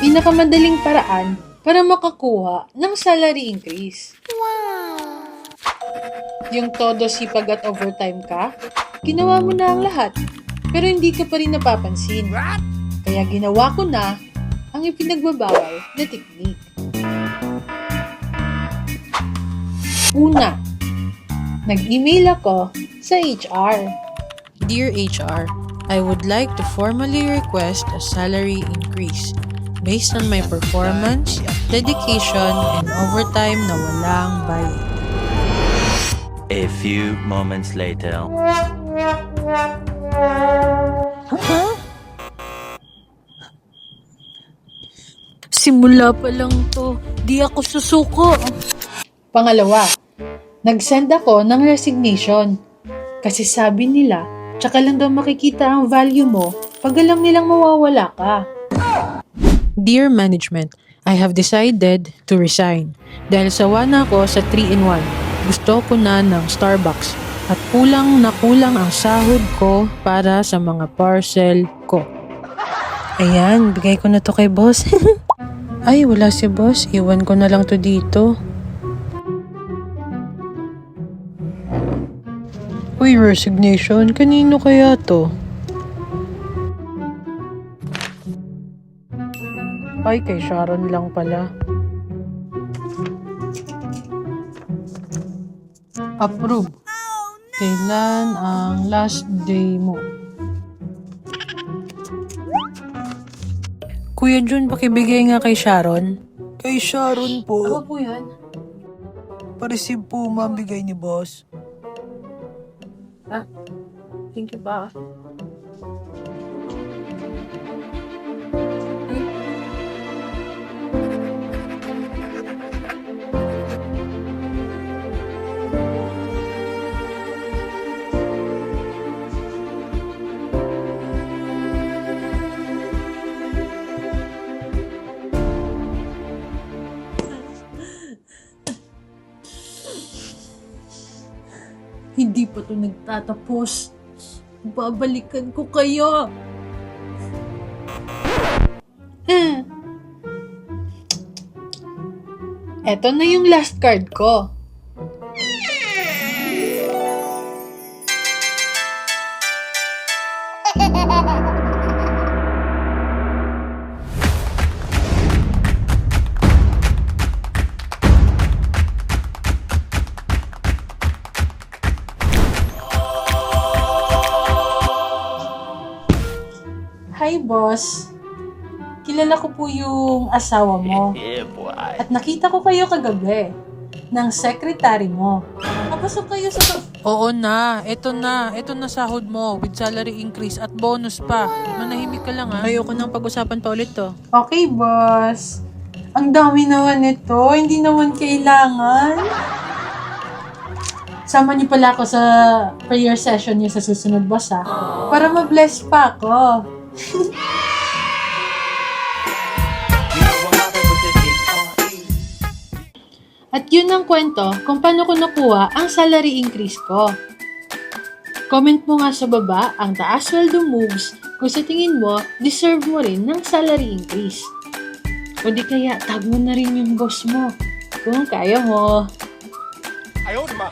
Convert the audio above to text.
pinakamadaling paraan para makakuha ng salary increase. Yung todo sipag at overtime ka, ginawa mo na ang lahat, pero hindi ka pa rin napapansin. Kaya ginawa ko na ang ipinagbabawal na teknik. Una, nag-email ako sa HR. Dear HR, I would like to formally request a salary increase based on my performance, dedication, and overtime na walang bayad. A few moments later. Simula pa lang to, di ako susuko. Pangalawa, nag-send ako ng resignation. Kasi sabi nila, tsaka lang daw makikita ang value mo pag alam nilang mawawala ka. Dear management, I have decided to resign dahil sawa na ako sa 3-in-1. Gusto ko na ng Starbucks at kulang na kulang ang sahod ko para sa mga parcel ko. Ayan, bigay ko na to kay boss. Ay, wala si boss. Iwan ko na lang to dito. Uy, resignation. Kanino kaya to? Ay, kay Sharon lang pala. Approve. Kailan ang last day mo? Kuya Jun, pakibigay nga kay Sharon. Kay Sharon po. Ako po yan. Pa-receive po ma'am, bigay ni boss. Thank you ba? Hindi pa to nagtatapos. Babalikan ko kayo. Eto na yung last card ko. Hi, boss. Kilala ko po yung asawa mo. At nakita ko kayo kagabi ng secretary mo. Papasok kayo sa... Oo na. Ito na sahod mo with salary increase at bonus pa. Manahimik ka lang ha. Ayoko nang pag-usapan pa ulit to. Okay, boss. Ang dami naman nito. Hindi naman kailangan. Sama niyo pala ako sa prayer session niyo sa susunod, boss, ha? Para ma-bless pa ako. At yun ang kwento kung paano ko nakuha ang salary increase ko. Comment mo nga sa baba ang taas sweldo moves kung sa tingin mo, deserve mo rin ng salary increase. O di kaya, tag mo na rin yung boss mo kung kaya mo. Ayaw, di ba?